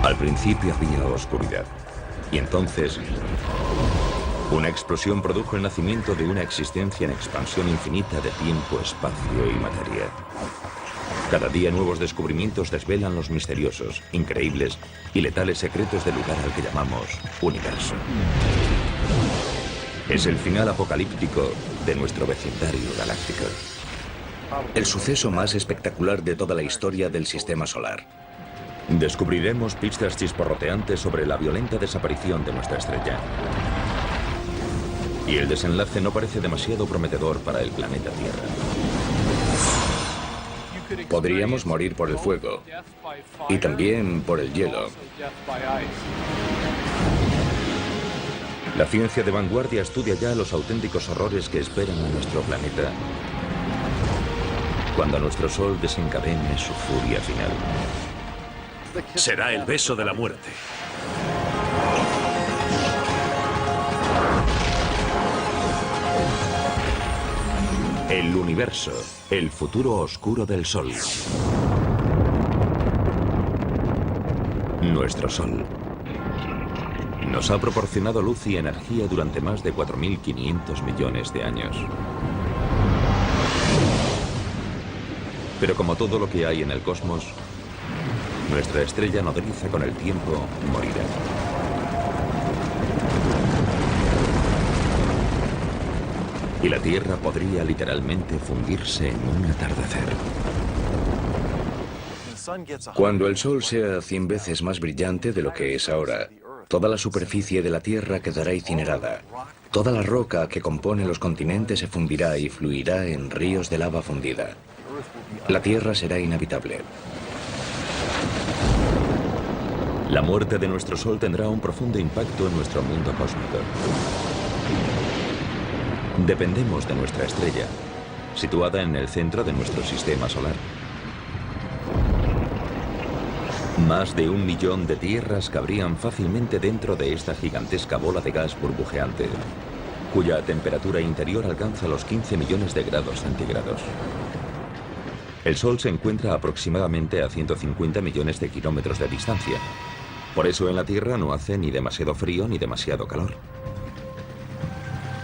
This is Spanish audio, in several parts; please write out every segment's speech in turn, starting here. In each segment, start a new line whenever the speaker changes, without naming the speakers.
Al principio había oscuridad. Y entonces, una explosión produjo el nacimiento de una existencia en expansión infinita de tiempo, espacio y materia. Cada día nuevos descubrimientos desvelan los misteriosos, increíbles y letales secretos del lugar al que llamamos universo. Es el final apocalíptico de nuestro vecindario galáctico.
El suceso más espectacular de toda la historia del sistema solar.
Descubriremos pistas chisporroteantes sobre la violenta desaparición de nuestra estrella. Y el desenlace no parece demasiado prometedor para el planeta Tierra.
Podríamos morir por el fuego y también por el hielo.
La ciencia de vanguardia estudia ya los auténticos horrores que esperan a nuestro planeta cuando nuestro Sol desencadene su furia final.
Será el beso de la muerte.
El universo, el futuro oscuro del Sol. Nuestro Sol nos ha proporcionado luz y energía durante más de 4.500 millones de años. Pero como todo lo que hay en el cosmos, nuestra estrella nodriza con el tiempo morirá. Y la Tierra podría literalmente fundirse en un atardecer.
Cuando el Sol sea 100 veces más brillante de lo que es ahora, toda la superficie de la Tierra quedará incinerada. Toda la roca que compone los continentes se fundirá y fluirá en ríos de lava fundida. La Tierra será inhabitable.
La muerte de nuestro Sol tendrá un profundo impacto en nuestro mundo cósmico. Dependemos de nuestra estrella, situada en el centro de nuestro sistema solar. Más de 1 millón de tierras cabrían fácilmente dentro de esta gigantesca bola de gas burbujeante, cuya temperatura interior alcanza los 15 millones de grados centígrados. El Sol se encuentra aproximadamente a 150 millones de kilómetros de distancia. Por eso en la Tierra no hace ni demasiado frío ni demasiado calor.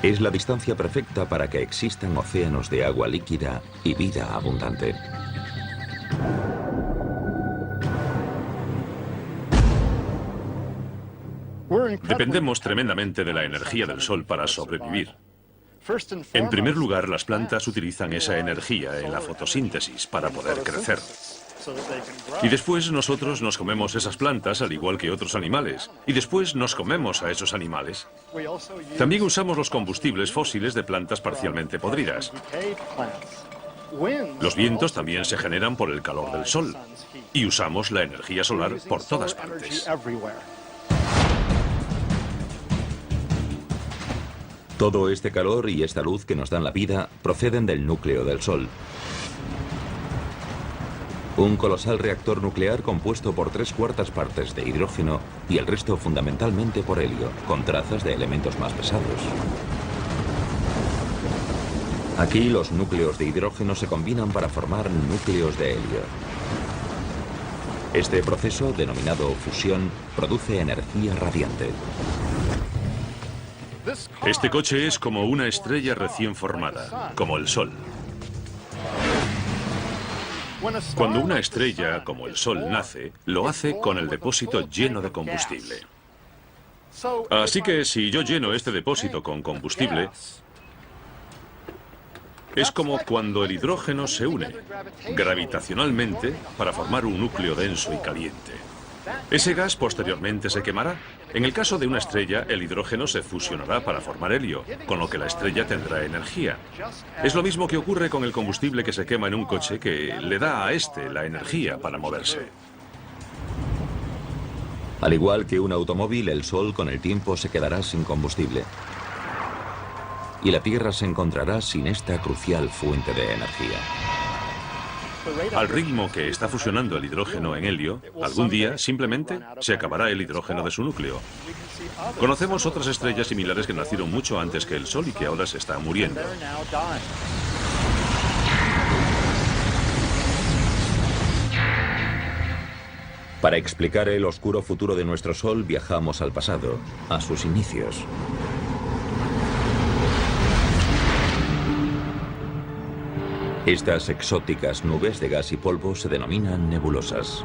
Es la distancia perfecta para que existan océanos de agua líquida y vida abundante.
Dependemos tremendamente de la energía del Sol para sobrevivir. En primer lugar, las plantas utilizan esa energía en la fotosíntesis para poder crecer. Y después nosotros nos comemos esas plantas al igual que otros animales. Y después nos comemos a esos animales. También usamos los combustibles fósiles de plantas parcialmente podridas. Los vientos también se generan por el calor del Sol. Y usamos la energía solar por todas partes.
Todo este calor y esta luz que nos dan la vida proceden del núcleo del Sol. Un colosal reactor nuclear compuesto por 3/4 partes de hidrógeno y el resto fundamentalmente por helio, con trazas de elementos más pesados. Aquí los núcleos de hidrógeno se combinan para formar núcleos de helio. Este proceso, denominado fusión, produce energía radiante.
Este coche es como una estrella recién formada, como el Sol. Cuando una estrella, como el Sol, nace, lo hace con el depósito lleno de combustible. Así que si yo lleno este depósito con combustible, es como cuando el hidrógeno se une gravitacionalmente para formar un núcleo denso y caliente. Ese gas posteriormente se quemará. En el caso de una estrella, el hidrógeno se fusionará para formar helio, con lo que la estrella tendrá energía. Es lo mismo que ocurre con el combustible que se quema en un coche, que le da a este la energía para moverse.
Al igual que un automóvil, el Sol con el tiempo se quedará sin combustible. Y la Tierra se encontrará sin esta crucial fuente de energía.
Al ritmo que está fusionando el hidrógeno en helio, algún día simplemente se acabará el hidrógeno de su núcleo. Conocemos otras estrellas similares que nacieron mucho antes que el Sol y que ahora se están muriendo.
Para explicar el oscuro futuro de nuestro Sol, viajamos al pasado, a sus inicios. Estas exóticas nubes de gas y polvo se denominan nebulosas.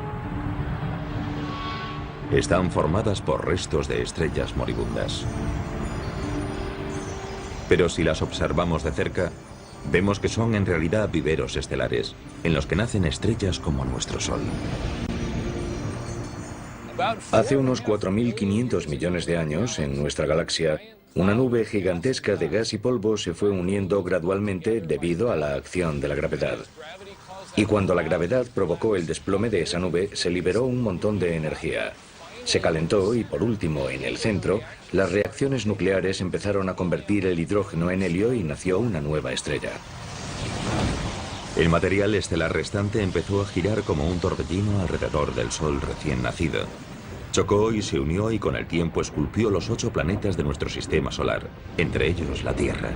Están formadas por restos de estrellas moribundas. Pero si las observamos de cerca, vemos que son en realidad viveros estelares, en los que nacen estrellas como nuestro Sol.
Hace unos 4.500 millones de años, en nuestra galaxia, una nube gigantesca de gas y polvo se fue uniendo gradualmente debido a la acción de la gravedad. Y cuando la gravedad provocó el desplome de esa nube, se liberó un montón de energía. Se calentó y, por último, en el centro, las reacciones nucleares empezaron a convertir el hidrógeno en helio y nació una nueva estrella.
El material estelar restante empezó a girar como un torbellino alrededor del Sol recién nacido. Chocó y se unió y con el tiempo esculpió los 8 planetas de nuestro sistema solar, entre ellos la Tierra.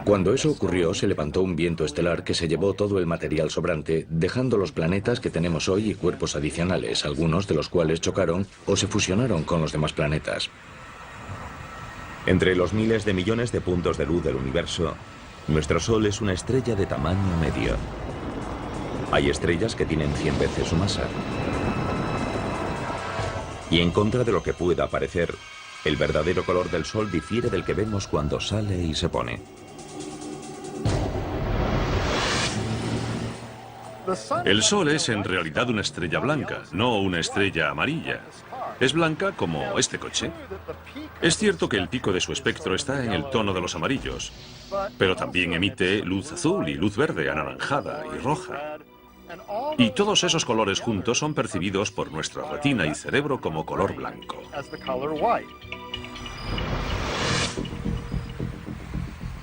Cuando eso ocurrió, se levantó un viento estelar que se llevó todo el material sobrante, dejando los planetas que tenemos hoy y cuerpos adicionales, algunos de los cuales chocaron o se fusionaron con los demás planetas.
Entre los miles de millones de puntos de luz del universo, nuestro Sol es una estrella de tamaño medio. Hay estrellas que tienen 100 veces su masa. Y en contra de lo que pueda parecer, el verdadero color del Sol difiere del que vemos cuando sale y se pone.
El Sol es en realidad una estrella blanca, no una estrella amarilla. Es blanca como este coche. Es cierto que el pico de su espectro está en el tono de los amarillos, pero también emite luz azul y luz verde, anaranjada y roja. Y todos esos colores juntos son percibidos por nuestra retina y cerebro como color blanco.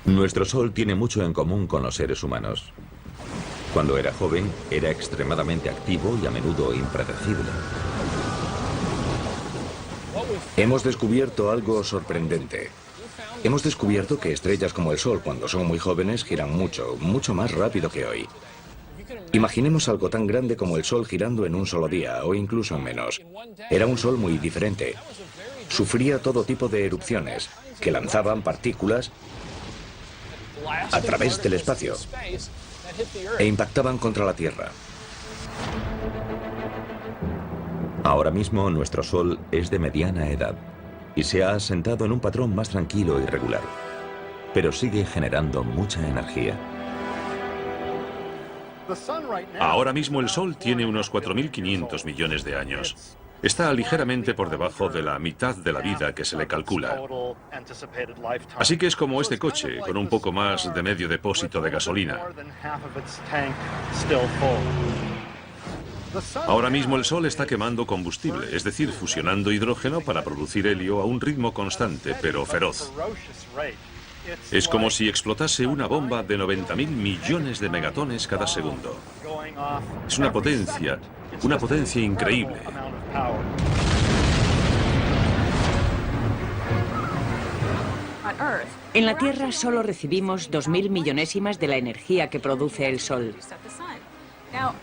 Nuestro Sol tiene mucho en común con los seres humanos. Cuando era joven, era extremadamente activo y a menudo impredecible.
Hemos descubierto algo sorprendente. Hemos descubierto que estrellas como el Sol, cuando son muy jóvenes, giran mucho, mucho más rápido que hoy. Imaginemos algo tan grande como el Sol girando en un solo día, o incluso en menos. Era un Sol muy diferente. Sufría todo tipo de erupciones, que lanzaban partículas a través del espacio e impactaban contra la Tierra.
Ahora mismo nuestro Sol es de mediana edad y se ha asentado en un patrón más tranquilo y regular, pero sigue generando mucha energía.
Ahora mismo el Sol tiene unos 4.500 millones de años. Está ligeramente por debajo de la mitad de la vida que se le calcula. Así que es como este coche, con un poco más de medio depósito de gasolina. Ahora mismo el Sol está quemando combustible, es decir, fusionando hidrógeno para producir helio a un ritmo constante, pero feroz. Es como si explotase una bomba de 90.000 millones de megatones cada segundo. Es una potencia increíble.
En la Tierra solo recibimos 2.000 millonésimas de la energía que produce el Sol.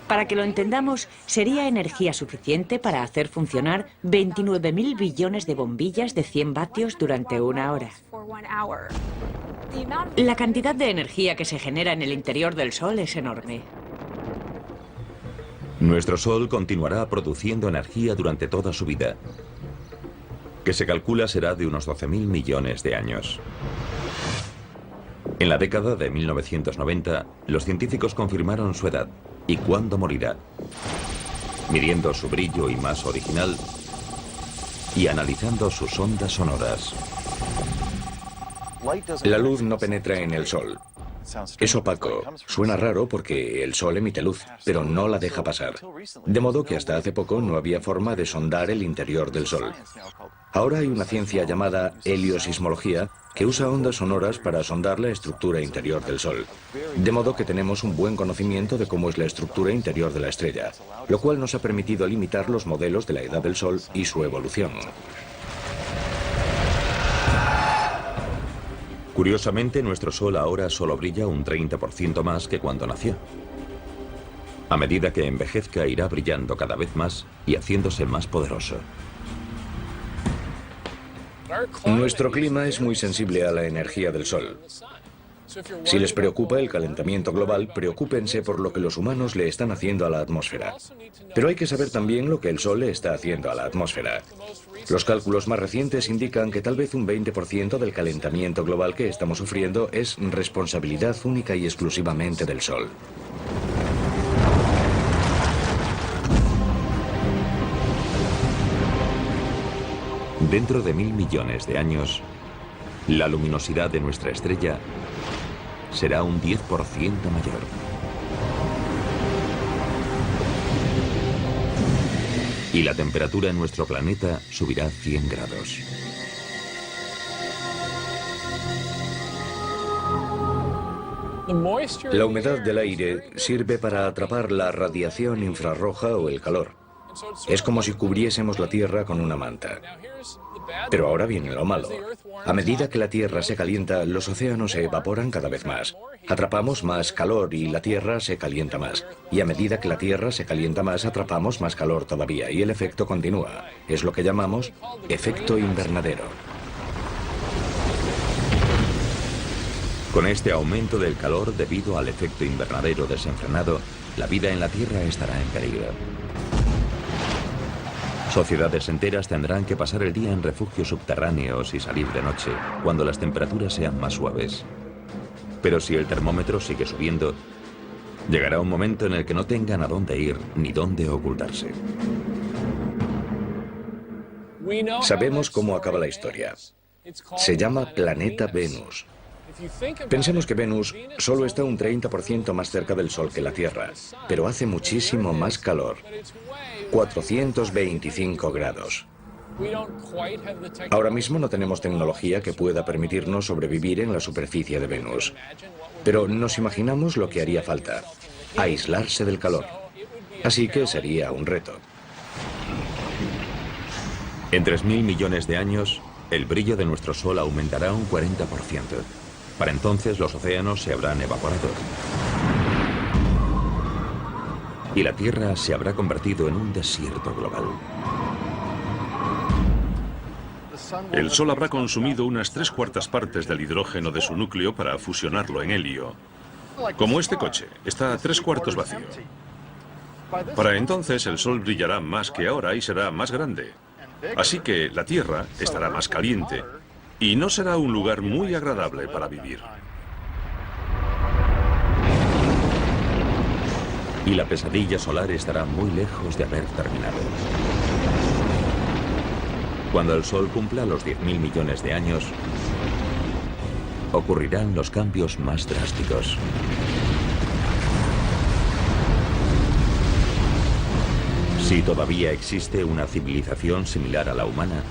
Para que lo entendamos, sería energía suficiente para hacer funcionar 29.000 billones de bombillas de 100 vatios durante una hora. La cantidad de energía que se genera en el interior del Sol es enorme.
Nuestro Sol continuará produciendo energía durante toda su vida, que se calcula será de unos 12.000 millones de años. En la década de 1990, los científicos confirmaron su edad y cuándo morirá, midiendo su brillo y masa original y analizando sus ondas sonoras.
La luz no penetra en el Sol. Es opaco. Suena raro porque el Sol emite luz, pero no la deja pasar. De modo que hasta hace poco no había forma de sondar el interior del Sol. Ahora hay una ciencia llamada heliosismología que usa ondas sonoras para sondar la estructura interior del Sol. De modo que tenemos un buen conocimiento de cómo es la estructura interior de la estrella, lo cual nos ha permitido limitar los modelos de la edad del Sol y su evolución.
Curiosamente, nuestro Sol ahora solo brilla un 30% más que cuando nació. A medida que envejezca, irá brillando cada vez más y haciéndose más poderoso.
Nuestro clima es muy sensible a la energía del Sol. Si les preocupa el calentamiento global, preocúpense por lo que los humanos le están haciendo a la atmósfera. Pero hay que saber también lo que el Sol le está haciendo a la atmósfera. Los cálculos más recientes indican que tal vez un 20% del calentamiento global que estamos sufriendo es responsabilidad única y exclusivamente del Sol.
Dentro de 1000 millones de años, la luminosidad de nuestra estrella será un 10% mayor. Y la temperatura en nuestro planeta subirá 100 grados.
La humedad del aire sirve para atrapar la radiación infrarroja o el calor. Es como si cubriésemos la Tierra con una manta. Pero ahora viene lo malo. A medida que la Tierra se calienta, los océanos se evaporan cada vez más. Atrapamos más calor y la Tierra se calienta más. Y a medida que la Tierra se calienta más, atrapamos más calor todavía. Y el efecto continúa. Es lo que llamamos efecto invernadero.
Con este aumento del calor debido al efecto invernadero desenfrenado, la vida en la Tierra estará en peligro. Sociedades enteras tendrán que pasar el día en refugios subterráneos y salir de noche, cuando las temperaturas sean más suaves. Pero si el termómetro sigue subiendo, llegará un momento en el que no tengan a dónde ir ni dónde ocultarse.
Sabemos cómo acaba la historia. Se llama Planeta Venus. Pensemos que Venus solo está un 30% más cerca del Sol que la Tierra, pero hace muchísimo más calor. 425 grados. Ahora mismo no tenemos tecnología que pueda permitirnos sobrevivir en la superficie de Venus. Pero nos imaginamos lo que haría falta: aislarse del calor. Así que sería un reto.
En 3000 millones de años, el brillo de nuestro Sol aumentará un 40%. Para entonces los océanos se habrán evaporado. Y la Tierra se habrá convertido en un desierto global.
El Sol habrá consumido unas 3/4 partes del hidrógeno de su núcleo para fusionarlo en helio. Como este coche, está a 3/4 vacío. Para entonces el Sol brillará más que ahora y será más grande. Así que la Tierra estará más caliente y no será un lugar muy agradable para vivir.
Y la pesadilla solar estará muy lejos de haber terminado. Cuando el Sol cumpla los 10.000 millones de años, ocurrirán los cambios más drásticos. Si todavía existe una civilización similar a la humana,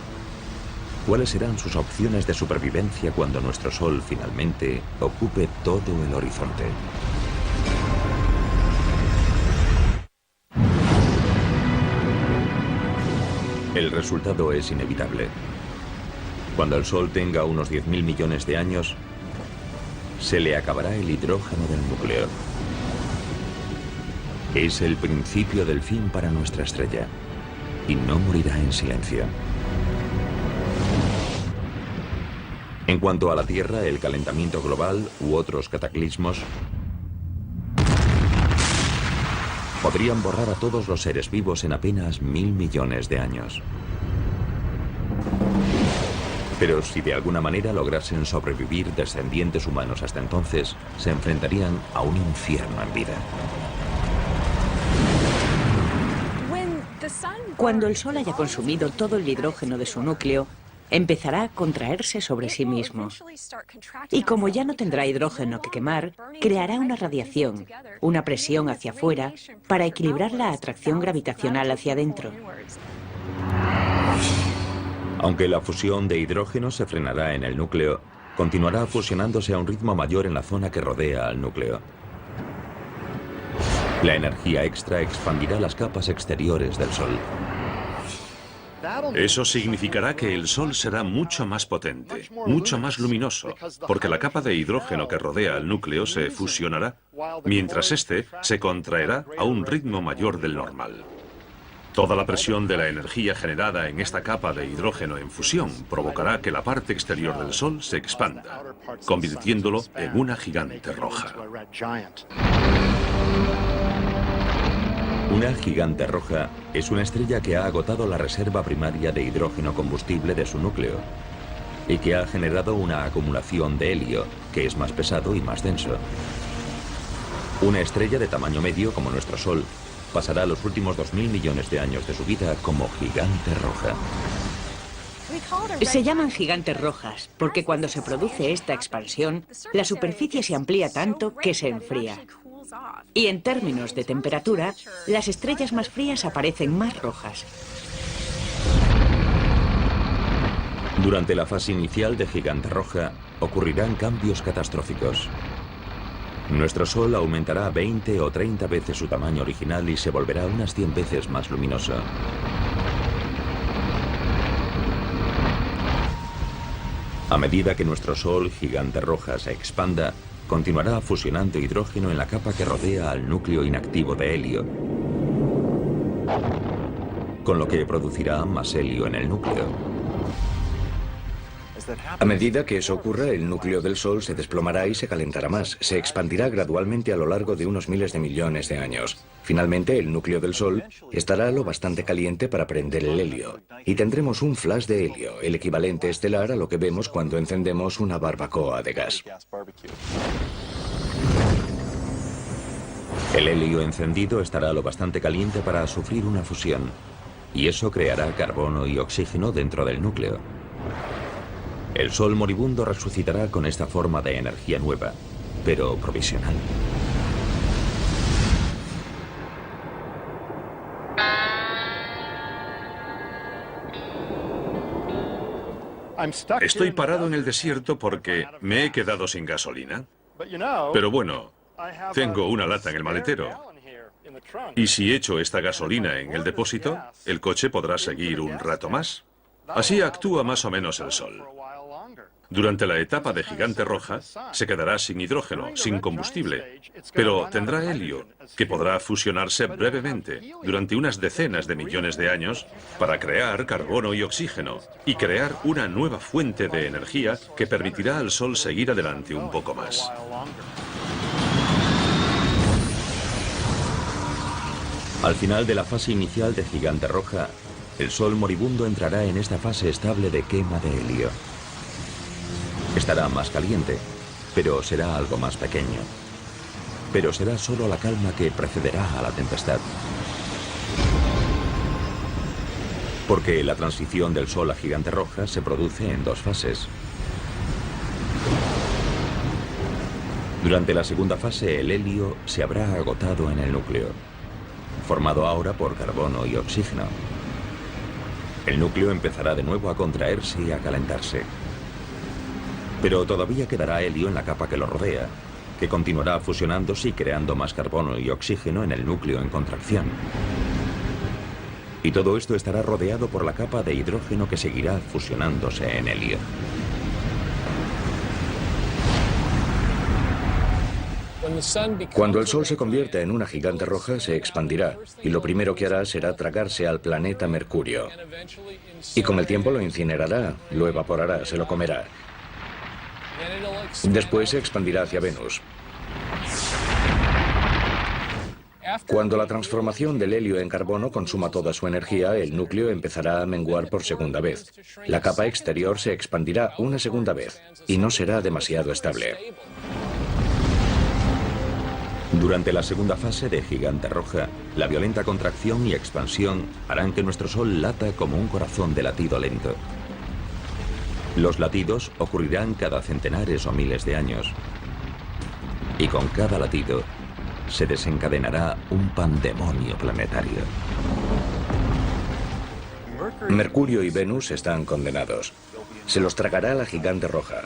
¿cuáles serán sus opciones de supervivencia cuando nuestro Sol finalmente ocupe todo el horizonte? El resultado es inevitable. Cuando el Sol tenga unos 10.000 millones de años, se le acabará el hidrógeno del núcleo. Es el principio del fin para nuestra estrella, y no morirá en silencio. En cuanto a la Tierra, el calentamiento global u otros cataclismos podrían borrar a todos los seres vivos en apenas 1000 millones de años. Pero si de alguna manera lograsen sobrevivir descendientes humanos hasta entonces, se enfrentarían a un infierno en vida.
Cuando el Sol haya consumido todo el hidrógeno de su núcleo, empezará a contraerse sobre sí mismo. Y como ya no tendrá hidrógeno que quemar, creará una radiación, una presión hacia afuera, para equilibrar la atracción gravitacional hacia adentro.
Aunque la fusión de hidrógeno se frenará en el núcleo, continuará fusionándose a un ritmo mayor en la zona que rodea al núcleo. La energía extra expandirá las capas exteriores del Sol.
Eso significará que el Sol será mucho más potente, mucho más luminoso, porque la capa de hidrógeno que rodea al núcleo se fusionará, mientras este se contraerá a un ritmo mayor del normal. Toda la presión de la energía generada en esta capa de hidrógeno en fusión provocará que la parte exterior del Sol se expanda, convirtiéndolo en una gigante roja.
Una gigante roja es una estrella que ha agotado la reserva primaria de hidrógeno combustible de su núcleo y que ha generado una acumulación de helio, que es más pesado y más denso. Una estrella de tamaño medio como nuestro Sol pasará los últimos 2000 millones de años de su vida como gigante roja.
Se llaman gigantes rojas porque cuando se produce esta expansión, la superficie se amplía tanto que se enfría. Y en términos de temperatura, las estrellas más frías aparecen más rojas.
Durante la fase inicial de gigante roja ocurrirán cambios catastróficos. Nuestro Sol aumentará 20 o 30 veces su tamaño original y se volverá unas 100 veces más luminoso. A medida que nuestro Sol gigante roja se expanda, continuará fusionando hidrógeno en la capa que rodea al núcleo inactivo de helio, con lo que producirá más helio en el núcleo.
A medida que eso ocurra, el núcleo del Sol se desplomará y se calentará más. Se expandirá gradualmente a lo largo de unos miles de millones de años. Finalmente, el núcleo del Sol estará lo bastante caliente para prender el helio. Y tendremos un flash de helio, el equivalente estelar a lo que vemos cuando encendemos una barbacoa de gas.
El helio encendido estará lo bastante caliente para sufrir una fusión, y eso creará carbono y oxígeno dentro del núcleo. El Sol moribundo resucitará con esta forma de energía nueva, pero provisional.
Estoy parado en el desierto porque me he quedado sin gasolina. Pero bueno, tengo una lata en el maletero. Y si echo esta gasolina en el depósito, el coche podrá seguir un rato más. Así actúa más o menos el Sol. Durante la etapa de gigante roja, se quedará sin hidrógeno, sin combustible, pero tendrá helio, que podrá fusionarse brevemente, durante unas decenas de millones de años, para crear carbono y oxígeno, y crear una nueva fuente de energía que permitirá al Sol seguir adelante un poco más.
Al final de la fase inicial de gigante roja, el Sol moribundo entrará en esta fase estable de quema de helio. Estará más caliente, pero será algo más pequeño. Pero será solo la calma que precederá a la tempestad. Porque la transición del Sol a gigante roja se produce en dos fases. Durante la segunda fase, el helio se habrá agotado en el núcleo, formado ahora por carbono y oxígeno. El núcleo empezará de nuevo a contraerse y a calentarse. Pero todavía quedará helio en la capa que lo rodea, que continuará fusionándose y creando más carbono y oxígeno en el núcleo en contracción. Y todo esto estará rodeado por la capa de hidrógeno que seguirá fusionándose en helio.
Cuando el Sol se convierta en una gigante roja, se expandirá, y lo primero que hará será tragarse al planeta Mercurio. Y con el tiempo lo incinerará, lo evaporará, se lo comerá. Después se expandirá hacia Venus. Cuando la transformación del helio en carbono consuma toda su energía, el núcleo empezará a menguar por segunda vez. La capa exterior se expandirá una segunda vez, y no será demasiado estable.
Durante la segunda fase de gigante roja, la violenta contracción y expansión harán que nuestro Sol lata como un corazón de latido lento. Los latidos ocurrirán cada centenares o miles de años. Y con cada latido se desencadenará un pandemonio planetario.
Mercurio y Venus están condenados. Se los tragará la gigante roja.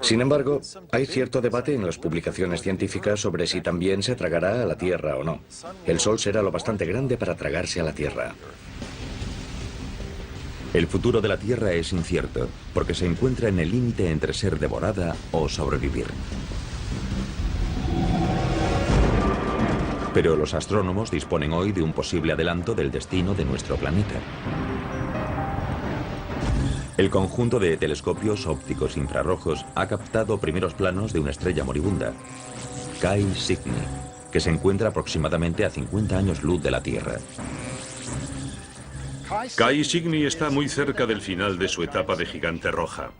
Sin embargo, hay cierto debate en las publicaciones científicas sobre si también se tragará a la Tierra o no. El Sol será lo bastante grande para tragarse a la Tierra.
El futuro de la Tierra es incierto, porque se encuentra en el límite entre ser devorada o sobrevivir. Pero los astrónomos disponen hoy de un posible adelanto del destino de nuestro planeta. El conjunto de telescopios ópticos infrarrojos ha captado primeros planos de una estrella moribunda, Chi Cygni, que se encuentra aproximadamente a 50 años luz de la Tierra.
Chi Cygni está muy cerca del final de su etapa de gigante roja.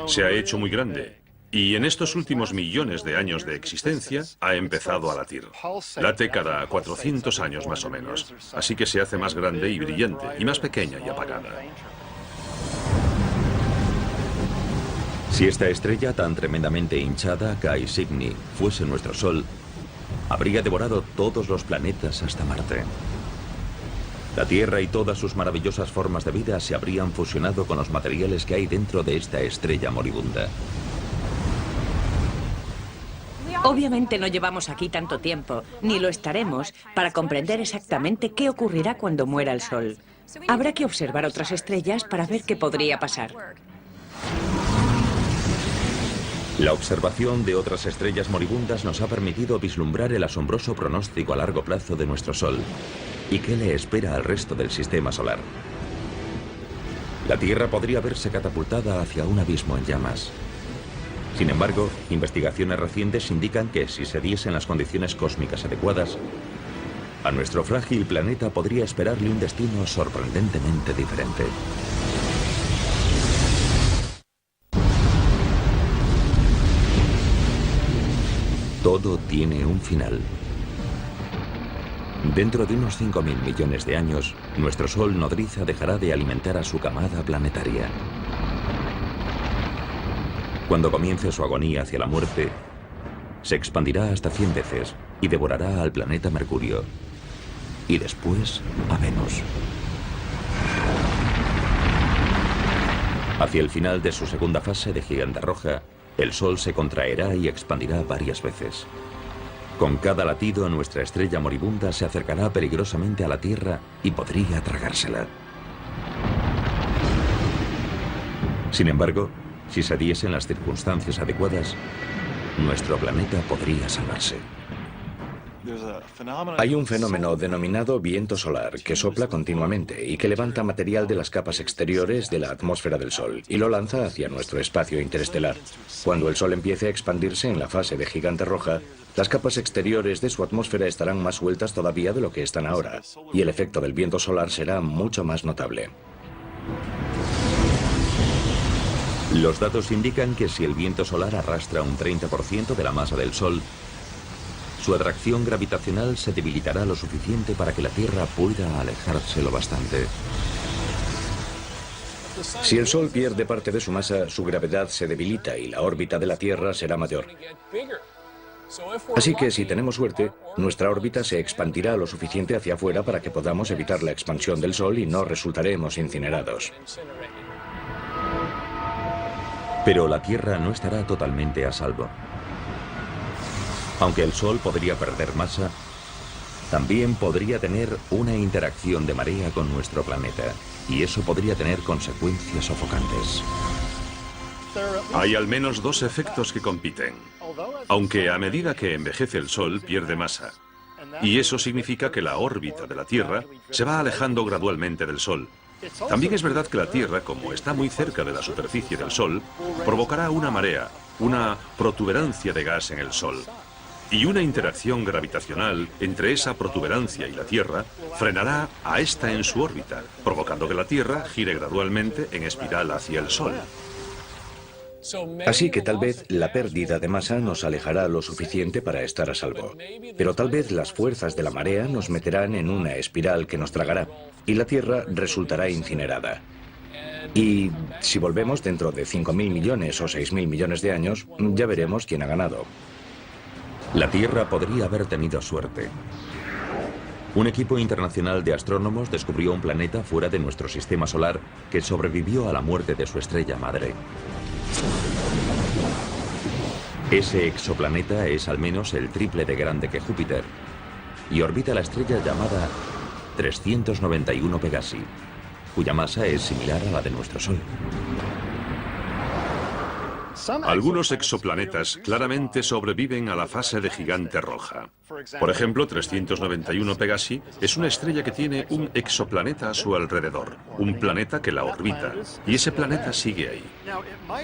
Se ha hecho muy grande y en estos últimos millones de años de existencia ha empezado a latir. Late cada 400 años más o menos, así que se hace más grande y brillante y más pequeña y apagada.
Si esta estrella tan tremendamente hinchada, Chi Cygni, fuese nuestro Sol, habría devorado todos los planetas hasta Marte. La Tierra y todas sus maravillosas formas de vida se habrían fusionado con los materiales que hay dentro de esta estrella moribunda.
Obviamente no llevamos aquí tanto tiempo, ni lo estaremos, para comprender exactamente qué ocurrirá cuando muera el Sol. Habrá que observar otras estrellas para ver qué podría pasar.
La observación de otras estrellas moribundas nos ha permitido vislumbrar el asombroso pronóstico a largo plazo de nuestro Sol y qué le espera al resto del sistema solar. La Tierra podría verse catapultada hacia un abismo en llamas. Sin embargo, investigaciones recientes indican que si se diesen las condiciones cósmicas adecuadas, a nuestro frágil planeta podría esperarle un destino sorprendentemente diferente. Todo tiene un final. Dentro de unos 5.000 millones de años, nuestro Sol nodriza dejará de alimentar a su camada planetaria. Cuando comience su agonía hacia la muerte, se expandirá hasta 100 veces y devorará al planeta Mercurio, y después a Venus. Hacia el final de su segunda fase de gigante roja, el Sol se contraerá y expandirá varias veces. Con cada latido, nuestra estrella moribunda se acercará peligrosamente a la Tierra y podría tragársela. Sin embargo, si se diesen las circunstancias adecuadas, nuestro planeta podría salvarse.
Hay un fenómeno denominado viento solar que sopla continuamente y que levanta material de las capas exteriores de la atmósfera del Sol y lo lanza hacia nuestro espacio interestelar. Cuando el Sol empiece a expandirse en la fase de gigante roja, las capas exteriores de su atmósfera estarán más sueltas todavía de lo que están ahora, y el efecto del viento solar será mucho más notable.
Los datos indican que si el viento solar arrastra un 30% de la masa del Sol, su atracción gravitacional se debilitará lo suficiente para que la Tierra pueda alejarse lo bastante.
Si el Sol pierde parte de su masa, su gravedad se debilita y la órbita de la Tierra será mayor. Así que si tenemos suerte, nuestra órbita se expandirá lo suficiente hacia afuera para que podamos evitar la expansión del Sol y no resultaremos incinerados.
Pero la Tierra no estará totalmente a salvo. Aunque el Sol podría perder masa, también podría tener una interacción de marea con nuestro planeta, y eso podría tener consecuencias sofocantes.
Hay al menos dos efectos que compiten. Aunque a medida que envejece el Sol pierde masa, y eso significa que la órbita de la Tierra se va alejando gradualmente del Sol. También es verdad que la Tierra, como está muy cerca de la superficie del Sol, provocará una marea, una protuberancia de gas en el Sol. Y una interacción gravitacional entre esa protuberancia y la Tierra frenará a esta en su órbita, provocando que la Tierra gire gradualmente en espiral hacia el Sol.
Así que tal vez la pérdida de masa nos alejará lo suficiente para estar a salvo. Pero tal vez las fuerzas de la marea nos meterán en una espiral que nos tragará, y la Tierra resultará incinerada. Y si volvemos dentro de 5.000 millones o 6.000 millones de años, ya veremos quién ha ganado.
La Tierra podría haber tenido suerte. Un equipo internacional de astrónomos descubrió un planeta fuera de nuestro sistema solar que sobrevivió a la muerte de su estrella madre. Ese exoplaneta es al menos el triple de grande que Júpiter y orbita la estrella llamada 391 Pegasi. cuya masa es similar a la de nuestro Sol.
Algunos exoplanetas claramente sobreviven a la fase de gigante roja. Por ejemplo, 391 Pegasi es una estrella que tiene un exoplaneta a su alrededor, un planeta que la orbita, y ese planeta sigue ahí.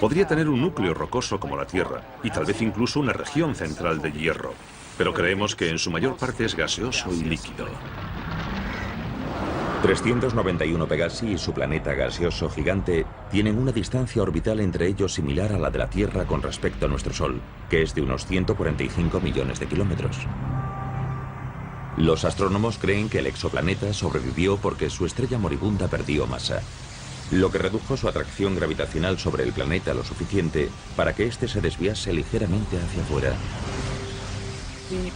Podría tener un núcleo rocoso como la Tierra, y tal vez incluso una región central de hierro, pero creemos que en su mayor parte es gaseoso y líquido.
391 Pegasi y su planeta gaseoso gigante tienen una distancia orbital entre ellos similar a la de la Tierra con respecto a nuestro Sol, que es de unos 145 millones de kilómetros. Los astrónomos creen que el exoplaneta sobrevivió porque su estrella moribunda perdió masa, lo que redujo su atracción gravitacional sobre el planeta lo suficiente para que éste se desviase ligeramente hacia afuera.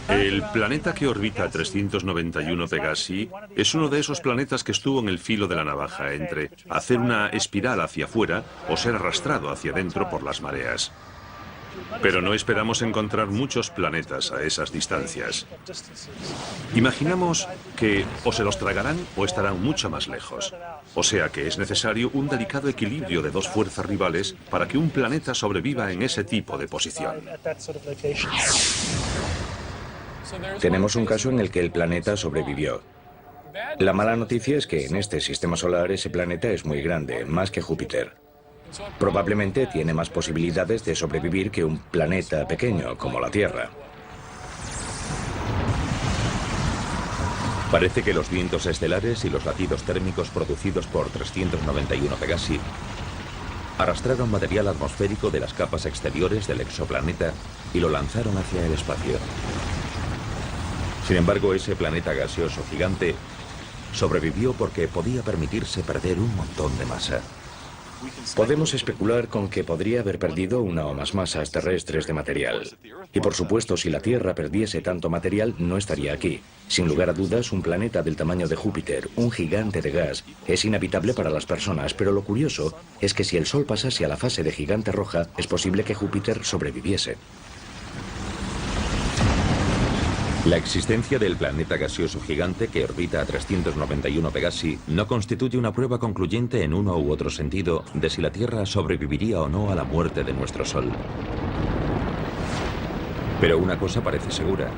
El planeta que orbita 391 Pegasi es uno de esos planetas que estuvo en el filo de la navaja entre hacer una espiral hacia afuera o ser arrastrado hacia adentro por las mareas. Pero no esperamos encontrar muchos planetas a esas distancias. Imaginamos que o se los tragarán o estarán mucho más lejos. O sea que es necesario un delicado equilibrio de dos fuerzas rivales para que un planeta sobreviva en ese tipo de posición.
Tenemos un caso en el que el planeta sobrevivió. La mala noticia es que en este sistema solar ese planeta es muy grande, más que Júpiter. Probablemente tiene más posibilidades de sobrevivir que un planeta pequeño como la Tierra.
Parece que los vientos estelares y los latidos térmicos producidos por 391 Pegasi arrastraron material atmosférico de las capas exteriores del exoplaneta y lo lanzaron hacia el espacio. Sin embargo, ese planeta gaseoso gigante sobrevivió porque podía permitirse perder un montón de masa.
Podemos especular con que podría haber perdido una o más masas terrestres de material. Y por supuesto, si la Tierra perdiese tanto material, no estaría aquí. Sin lugar a dudas, un planeta del tamaño de Júpiter, un gigante de gas, es inhabitable para las personas, pero lo curioso es que si el Sol pasase a la fase de gigante roja, es posible que Júpiter sobreviviese.
La existencia del planeta gaseoso gigante que orbita a 391 Pegasi no constituye una prueba concluyente en uno u otro sentido de si la Tierra sobreviviría o no a la muerte de nuestro Sol. Pero una cosa parece segura.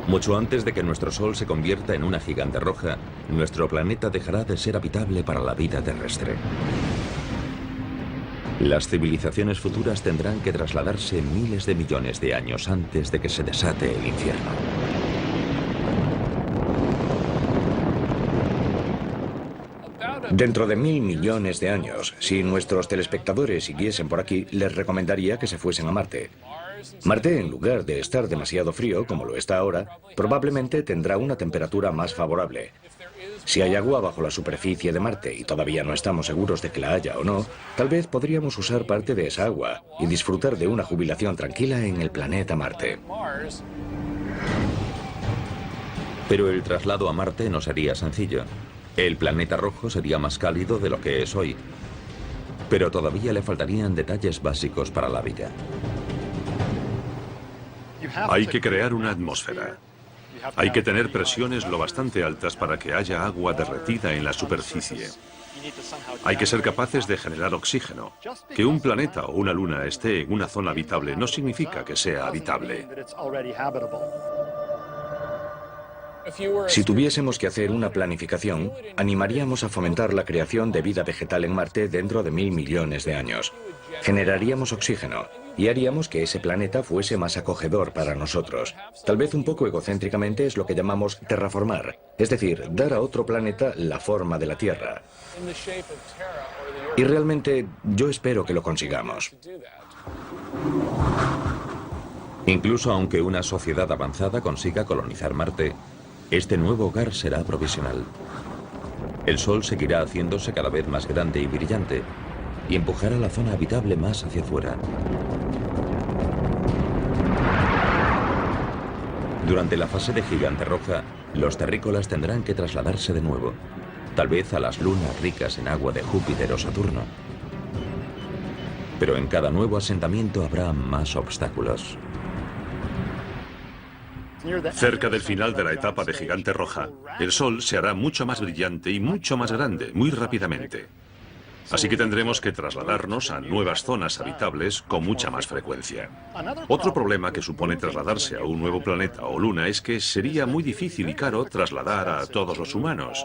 Mucho antes de que nuestro Sol se convierta en una gigante roja, nuestro planeta dejará de ser habitable para la vida terrestre. Las civilizaciones futuras tendrán que trasladarse miles de millones de años antes de que se desate el infierno.
Dentro de 1000 millones de años, si nuestros telespectadores siguiesen por aquí, les recomendaría que se fuesen a Marte. Marte, en lugar de estar demasiado frío, como lo está ahora, probablemente tendrá una temperatura más favorable. Si hay agua bajo la superficie de Marte y todavía no estamos seguros de que la haya o no, tal vez podríamos usar parte de esa agua y disfrutar de una jubilación tranquila en el planeta Marte.
Pero el traslado a Marte no sería sencillo. El planeta rojo sería más cálido de lo que es hoy. Pero todavía le faltarían detalles básicos para la vida.
Hay que crear una atmósfera. Hay que tener presiones lo bastante altas para que haya agua derretida en la superficie. Hay que ser capaces de generar oxígeno. Que un planeta o una luna esté en una zona habitable no significa que sea habitable.
Si tuviésemos que hacer una planificación, animaríamos a fomentar la creación de vida vegetal en Marte dentro de 1000 millones de años. Generaríamos oxígeno y haríamos que ese planeta fuese más acogedor para nosotros. Tal vez un poco egocéntricamente es lo que llamamos terraformar, es decir, dar a otro planeta la forma de la Tierra. Y realmente yo espero que lo consigamos.
Incluso aunque una sociedad avanzada consiga colonizar Marte, este nuevo hogar será provisional. El Sol seguirá haciéndose cada vez más grande y brillante y empujará la zona habitable más hacia afuera. Durante la fase de gigante roja, los terrícolas tendrán que trasladarse de nuevo, tal vez a las lunas ricas en agua de Júpiter o Saturno. Pero en cada nuevo asentamiento habrá más obstáculos.
Cerca del final de la etapa de gigante roja, el Sol se hará mucho más brillante y mucho más grande, muy rápidamente. Así que tendremos que trasladarnos a nuevas zonas habitables con mucha más frecuencia. Otro problema que supone trasladarse a un nuevo planeta o luna es que sería muy difícil y caro trasladar a todos los humanos.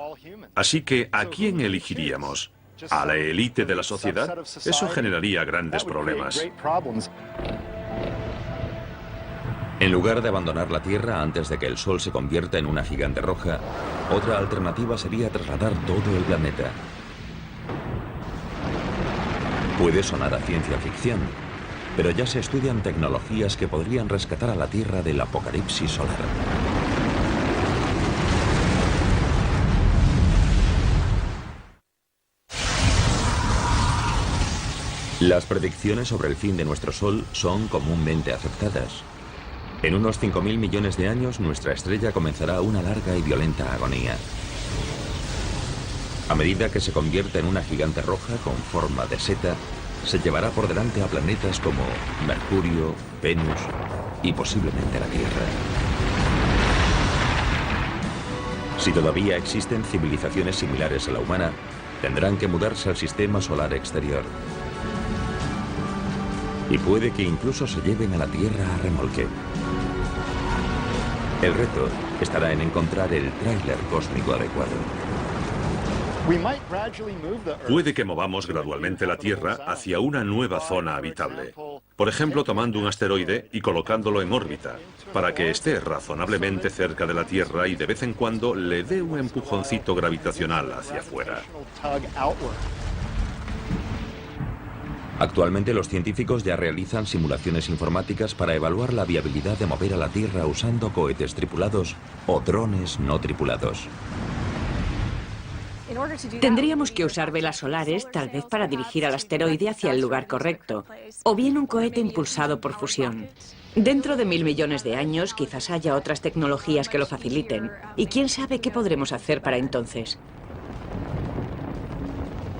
Así que, ¿a quién elegiríamos? ¿A la élite de la sociedad? Eso generaría grandes problemas.
En lugar de abandonar la Tierra antes de que el Sol se convierta en una gigante roja, otra alternativa sería trasladar todo el planeta. Puede sonar a ciencia ficción, pero ya se estudian tecnologías que podrían rescatar a la Tierra del apocalipsis solar. Las predicciones sobre el fin de nuestro Sol son comúnmente aceptadas. En unos 5.000 millones de años, nuestra estrella comenzará una larga y violenta agonía. A medida que se convierta en una gigante roja con forma de seta, se llevará por delante a planetas como Mercurio, Venus y posiblemente la Tierra. Si todavía existen civilizaciones similares a la humana, tendrán que mudarse al sistema solar exterior. Y puede que incluso se lleven a la Tierra a remolque. El reto estará en encontrar el tráiler cósmico adecuado.
Puede que movamos gradualmente la Tierra hacia una nueva zona habitable. Por ejemplo, tomando un asteroide y colocándolo en órbita, para que esté razonablemente cerca de la Tierra y de vez en cuando le dé un empujoncito gravitacional hacia afuera.
Actualmente los científicos ya realizan simulaciones informáticas para evaluar la viabilidad de mover a la Tierra usando cohetes tripulados o drones no tripulados.
Tendríamos que usar velas solares, tal vez para dirigir al asteroide hacia el lugar correcto, o bien un cohete impulsado por fusión. Dentro de 1.000 millones de años, quizás haya otras tecnologías que lo faciliten, y quién sabe qué podremos hacer para entonces.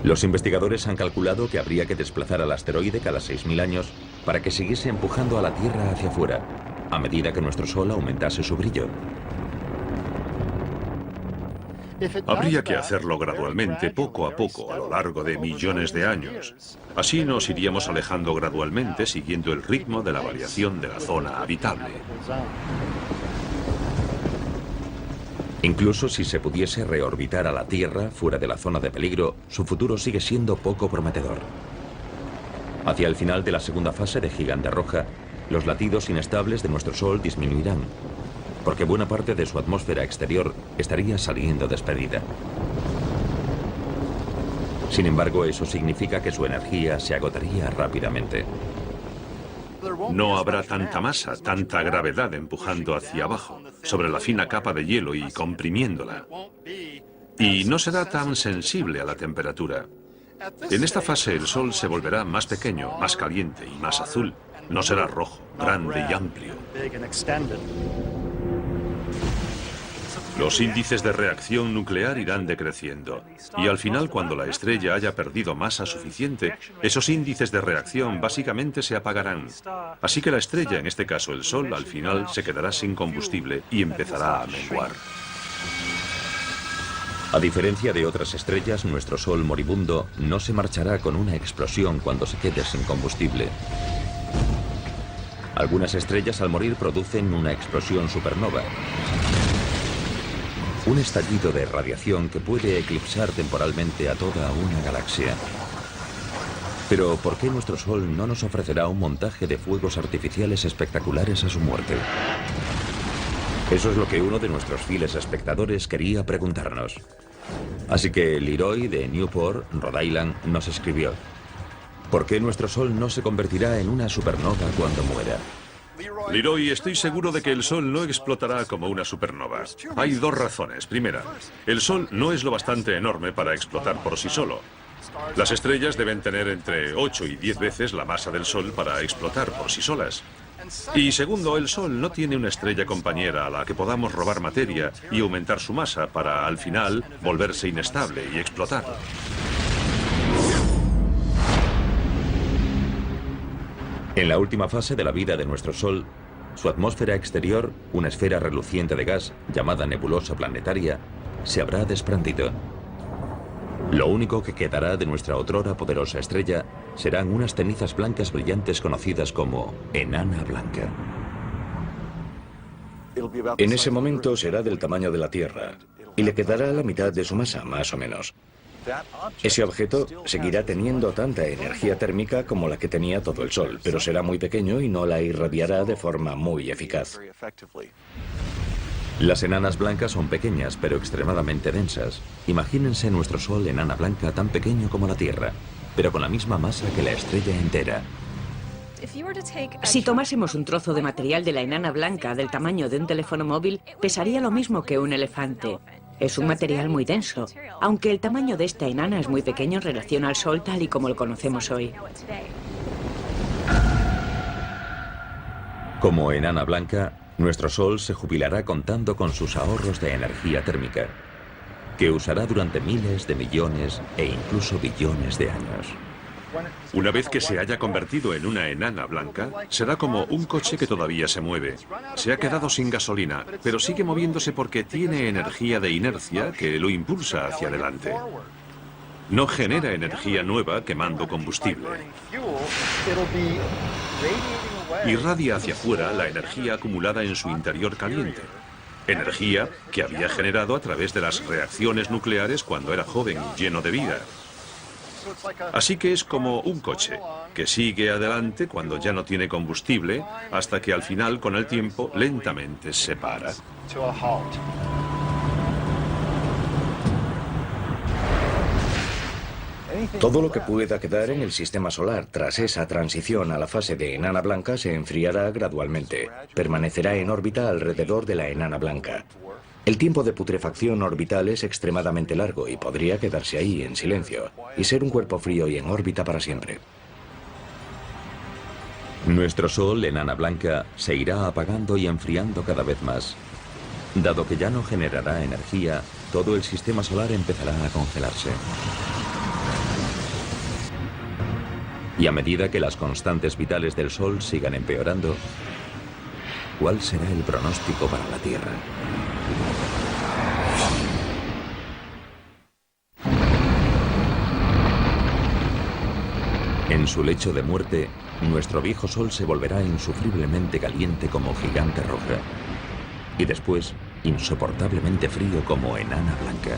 Los investigadores han calculado que habría que desplazar al asteroide cada 6.000 años para que siguiese empujando a la Tierra hacia afuera, a medida que nuestro Sol aumentase su brillo.
Habría que hacerlo gradualmente, poco a poco, a lo largo de millones de años. Así nos iríamos alejando gradualmente, siguiendo el ritmo de la variación de la zona habitable.
Incluso si se pudiese reorbitar a la Tierra fuera de la zona de peligro, su futuro sigue siendo poco prometedor. Hacia el final de la segunda fase de Gigante Roja, los latidos inestables de nuestro Sol disminuirán, porque buena parte de su atmósfera exterior estaría saliendo despedida. Sin embargo, eso significa que su energía se agotaría rápidamente.
No habrá tanta masa, tanta gravedad empujando hacia abajo, sobre la fina capa de hielo y comprimiéndola. Y no será tan sensible a la temperatura. En esta fase el Sol se volverá más pequeño, más caliente y más azul. No será rojo, grande y amplio. Los índices de reacción nuclear irán decreciendo, y al final, cuando la estrella haya perdido masa suficiente, esos índices de reacción básicamente se apagarán. Así que la estrella, en este caso el Sol, al final se quedará sin combustible y empezará a menguar.
A diferencia de otras estrellas, nuestro Sol moribundo no se marchará con una explosión cuando se quede sin combustible. Algunas estrellas al morir producen una explosión supernova. Un estallido de radiación que puede eclipsar temporalmente a toda una galaxia. Pero ¿por qué nuestro Sol no nos ofrecerá un montaje de fuegos artificiales espectaculares a su muerte? Eso es lo que uno de nuestros fieles espectadores quería preguntarnos. Así que Leroy de Newport, Rhode Island, nos escribió: ¿por qué nuestro Sol no se convertirá en una supernova cuando muera?
Leroy, estoy seguro de que el Sol no explotará como una supernova. Hay dos razones. Primera, el Sol no es lo bastante enorme para explotar por sí solo. Las estrellas deben tener entre 8 y 10 veces la masa del Sol para explotar por sí solas. Y segundo, el Sol no tiene una estrella compañera a la que podamos robar materia y aumentar su masa para, al final, volverse inestable y explotar.
En la última fase de la vida de nuestro Sol, su atmósfera exterior, una esfera reluciente de gas llamada nebulosa planetaria, se habrá desprendido. Lo único que quedará de nuestra otrora poderosa estrella serán unas cenizas blancas brillantes conocidas como enana blanca.
En ese momento será del tamaño de la Tierra y le quedará la mitad de su masa, más o menos. Ese objeto seguirá teniendo tanta energía térmica como la que tenía todo el Sol, pero será muy pequeño y no la irradiará de forma muy eficaz.
Las enanas blancas son pequeñas, pero extremadamente densas. Imagínense nuestro Sol enana blanca tan pequeño como la Tierra, pero con la misma masa que la estrella entera.
Si tomásemos un trozo de material de la enana blanca del tamaño de un teléfono móvil, pesaría lo mismo que un elefante. Es un material muy denso, aunque el tamaño de esta enana es muy pequeño en relación al Sol tal y como lo conocemos hoy.
Como enana blanca, nuestro Sol se jubilará contando con sus ahorros de energía térmica, que usará durante miles de millones e incluso billones de años.
Una vez que se haya convertido en una enana blanca, será como un coche que todavía se mueve. Se ha quedado sin gasolina, pero sigue moviéndose porque tiene energía de inercia que lo impulsa hacia adelante. No genera energía nueva quemando combustible. Irradia hacia afuera la energía acumulada en su interior caliente. Energía que había generado a través de las reacciones nucleares cuando era joven y lleno de vida. Así que es como un coche, que sigue adelante cuando ya no tiene combustible, hasta que al final, con el tiempo, lentamente se para.
Todo lo que pueda quedar en el sistema solar tras esa transición a la fase de enana blanca se enfriará gradualmente. Permanecerá en órbita alrededor de la enana blanca. El tiempo de putrefacción orbital es extremadamente largo y podría quedarse ahí en silencio y ser un cuerpo frío y en órbita para siempre.
Nuestro Sol, enana blanca, se irá apagando y enfriando cada vez más. Dado que ya no generará energía, todo el sistema solar empezará a congelarse. Y a medida que las constantes vitales del Sol sigan empeorando, ¿cuál será el pronóstico para la Tierra? En su lecho de muerte, nuestro viejo Sol se volverá insufriblemente caliente como gigante roja y después insoportablemente frío como enana blanca.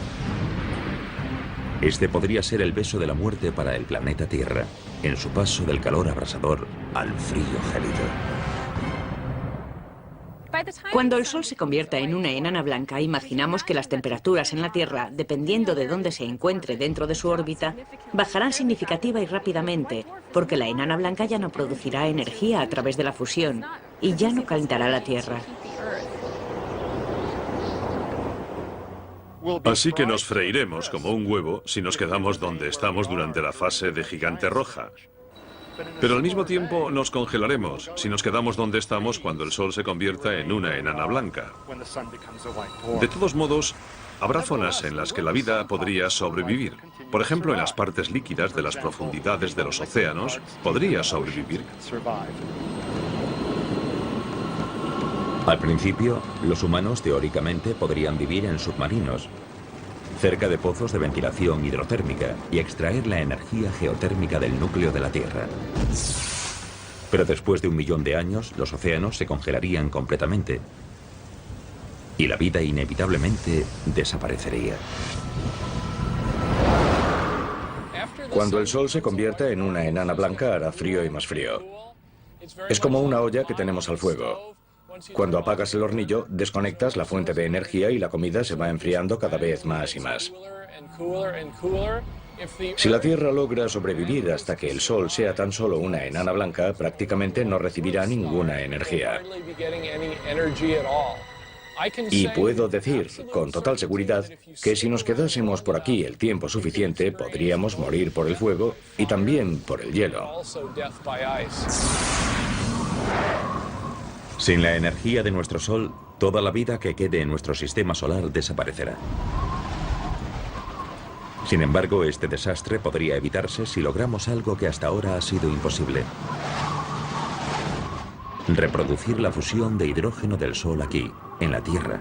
Este podría ser el beso de la muerte para el planeta Tierra, en su paso del calor abrasador al frío gélido.
Cuando el Sol se convierta en una enana blanca, imaginamos que las temperaturas en la Tierra, dependiendo de dónde se encuentre dentro de su órbita, bajarán significativa y rápidamente, porque la enana blanca ya no producirá energía a través de la fusión y ya no calentará la Tierra.
Así que nos freiremos como un huevo si nos quedamos donde estamos durante la fase de gigante roja. Pero al mismo tiempo nos congelaremos si nos quedamos donde estamos cuando el Sol se convierta en una enana blanca. De todos modos, habrá zonas en las que la vida podría sobrevivir. Por ejemplo, en las partes líquidas de las profundidades de los océanos, podría sobrevivir.
Al principio, los humanos teóricamente podrían vivir en submarinos, cerca de pozos de ventilación hidrotérmica y extraer la energía geotérmica del núcleo de la Tierra. Pero después de 1 millón de años, los océanos se congelarían completamente y la vida inevitablemente desaparecería.
Cuando el Sol se convierta en una enana blanca hará frío y más frío. Es como una olla que tenemos al fuego. Cuando apagas el hornillo, desconectas la fuente de energía y la comida se va enfriando cada vez más y más. Si la Tierra logra sobrevivir hasta que el Sol sea tan solo una enana blanca, prácticamente no recibirá ninguna energía. Y puedo decir, con total seguridad, que si nos quedásemos por aquí el tiempo suficiente, podríamos morir por el fuego y también por el hielo.
Sin la energía de nuestro Sol, toda la vida que quede en nuestro sistema solar desaparecerá. Sin embargo, este desastre podría evitarse si logramos algo que hasta ahora ha sido imposible. reproducir la fusión de hidrógeno del Sol aquí, en la Tierra.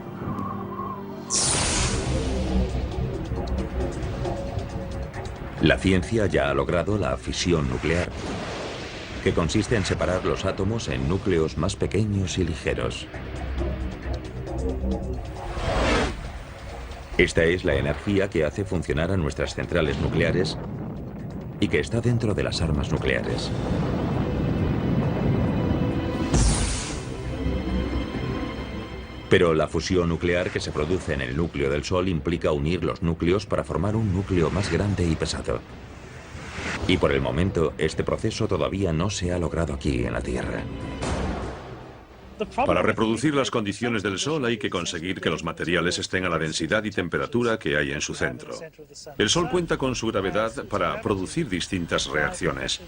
La ciencia ya ha logrado la fisión nuclear, que consiste en separar los átomos en núcleos más pequeños y ligeros. Esta es la energía que hace funcionar a nuestras centrales nucleares y que está dentro de las armas nucleares. Pero la fusión nuclear que se produce en el núcleo del Sol implica unir los núcleos para formar un núcleo más grande y pesado. Y por el momento, este proceso todavía no se ha logrado aquí en la Tierra.
Para reproducir las condiciones del Sol hay que conseguir que los materiales estén a la densidad y temperatura que hay en su centro. El Sol cuenta con su gravedad para producir distintas reacciones.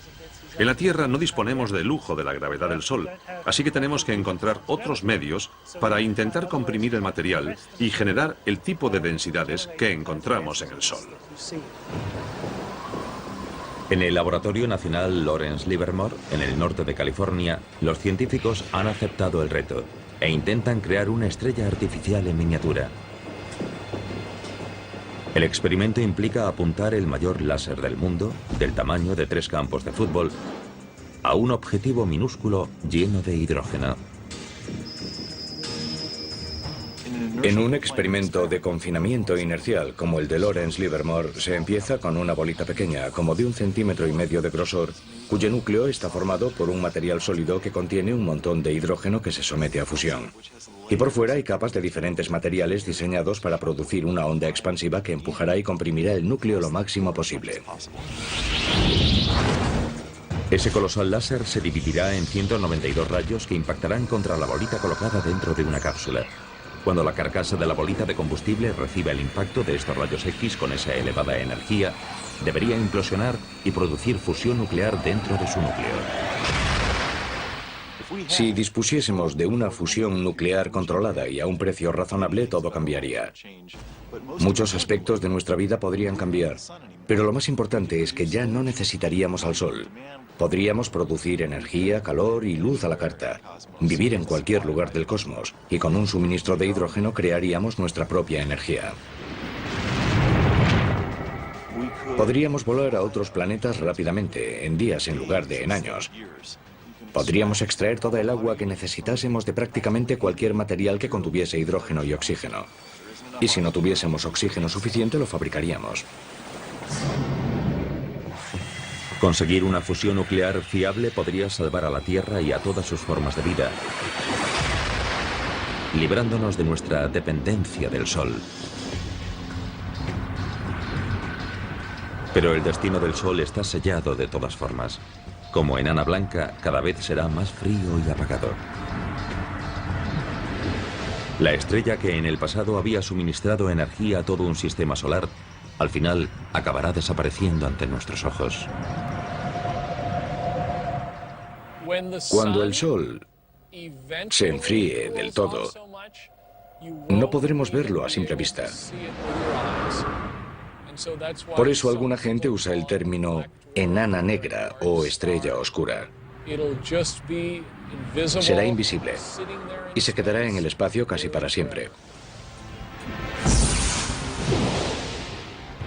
En la Tierra no disponemos del lujo de la gravedad del Sol, así que tenemos que encontrar otros medios para intentar comprimir el material y generar el tipo de densidades que encontramos en el Sol.
En el Laboratorio Nacional Lawrence Livermore, en el norte de California, los científicos han aceptado el reto e intentan crear una estrella artificial en miniatura. El experimento implica apuntar el mayor láser del mundo, del tamaño de 3 campos de fútbol, a un objetivo minúsculo lleno de hidrógeno.
En un experimento de confinamiento inercial como el de Lawrence Livermore, se empieza con una bolita pequeña, como de 1,5 centímetros de grosor, cuyo núcleo está formado por un material sólido que contiene un montón de hidrógeno que se somete a fusión. Y por fuera hay capas de diferentes materiales diseñados para producir una onda expansiva que empujará y comprimirá el núcleo lo máximo posible.
Ese colosal láser se dividirá en 192 rayos que impactarán contra la bolita colocada dentro de una cápsula. Cuando la carcasa de la bolita de combustible reciba el impacto de estos rayos X con esa elevada energía, debería implosionar y producir fusión nuclear dentro de su núcleo.
Si dispusiésemos de una fusión nuclear controlada y a un precio razonable, todo cambiaría. Muchos aspectos de nuestra vida podrían cambiar, pero lo más importante es que ya no necesitaríamos al Sol. Podríamos producir energía, calor y luz a la carta, vivir en cualquier lugar del cosmos, y con un suministro de hidrógeno crearíamos nuestra propia energía. Podríamos volar a otros planetas rápidamente, en días en lugar de en años. Podríamos extraer toda el agua que necesitásemos de prácticamente cualquier material que contuviese hidrógeno y oxígeno. Y si no tuviésemos oxígeno suficiente, lo fabricaríamos.
Conseguir una fusión nuclear fiable podría salvar a la Tierra y a todas sus formas de vida, librándonos de nuestra dependencia del Sol. Pero el destino del Sol está sellado de todas formas. Como enana blanca, cada vez será más frío y apagado. La estrella que en el pasado había suministrado energía a todo un sistema solar, al final acabará desapareciendo ante nuestros ojos.
Cuando el Sol se enfríe del todo, no podremos verlo a simple vista. Por eso alguna gente usa el término enana negra o estrella oscura. Será invisible y se quedará en el espacio casi para siempre.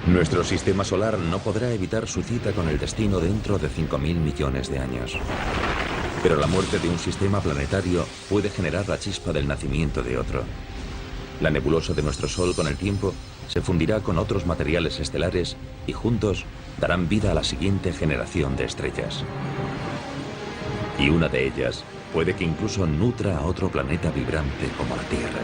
Nuestro sistema solar no podrá evitar su cita con el destino dentro de 5.000 millones de años. Pero la muerte de un sistema planetario puede generar la chispa del nacimiento de otro. La nebulosa de nuestro Sol con el tiempo se fundirá con otros materiales estelares y juntos darán vida a la siguiente generación de estrellas. Y una de ellas puede que incluso nutra a otro planeta vibrante como la Tierra.